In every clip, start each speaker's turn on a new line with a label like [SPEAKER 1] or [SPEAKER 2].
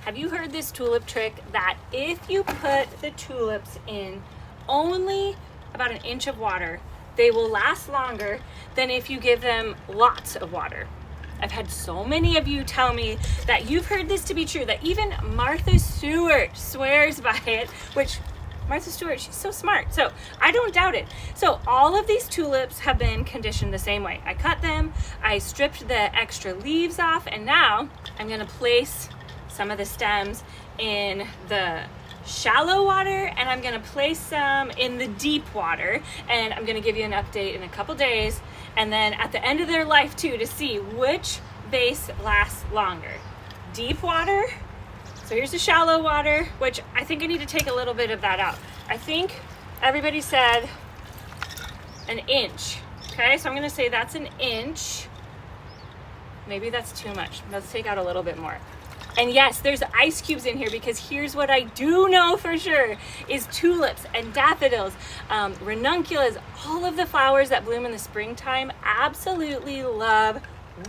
[SPEAKER 1] Have you heard this tulip trick that if you put the tulips in only about 1 inch of water, they will last longer than if you give them lots of water? I've had so many of you tell me that you've heard this to be true, that even Martha Stewart swears by it, which Martha Stewart, she's so smart, so I don't doubt it. So all of these tulips have been conditioned the same way. I cut them, I stripped the extra leaves off, and now I'm gonna place some of the stems in the shallow water, and I'm gonna place some in the deep water, and I'm gonna give you an update in a couple days, and then at the end of their life too, to see which vase lasts longer. Deep water, so here's the shallow water, which I think I need to take a little bit of that out. I think everybody said 1 inch, okay? So I'm gonna say that's 1 inch. Maybe that's too much. Let's take out a little bit more. And yes, there's ice cubes in here, because here's what I do know for sure is tulips and daffodils, ranunculus, all of the flowers that bloom in the springtime absolutely love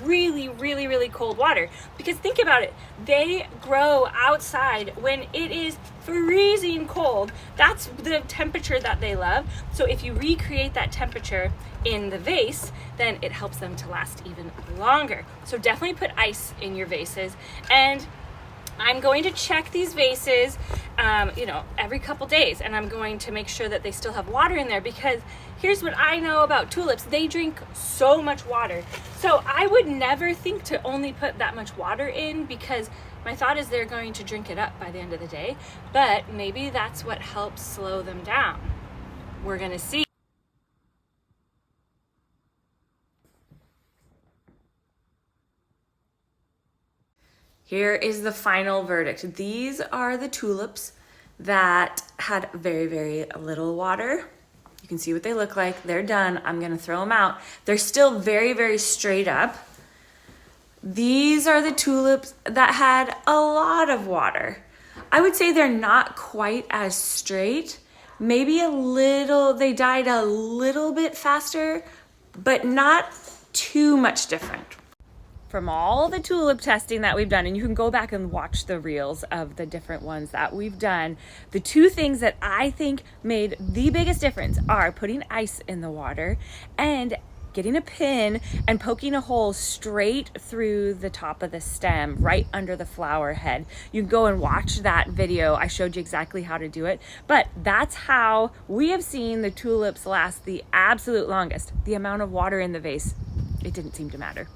[SPEAKER 1] really, really, really cold water. Because think about it, they grow outside when it is freezing cold. That's the temperature that they love. So if you recreate that temperature in the vase, then it helps them to last even longer. So definitely put ice in your vases. And I'm going to check these vases, every couple days, and I'm going to make sure that they still have water in there, because here's what I know about tulips. They drink so much water. So I would never think to only put that much water in, because my thought is they're going to drink it up by the end of the day, but maybe that's what helps slow them down. We're gonna see. Here is the final verdict. These are the tulips that had very, very little water. You can see what they look like. They're done. I'm gonna throw them out. They're still very, very straight up. These are the tulips that had a lot of water. I would say they're not quite as straight. Maybe a little, they died a little bit faster, but not too much different. From all the tulip testing that we've done, and you can go back and watch the reels of the different ones that we've done, the two things that I think made the biggest difference are putting ice in the water and getting a pin and poking a hole straight through the top of the stem, right under the flower head. You can go and watch that video. I showed you exactly how to do it, but that's how we have seen the tulips last the absolute longest. The amount of water in the vase, it didn't seem to matter.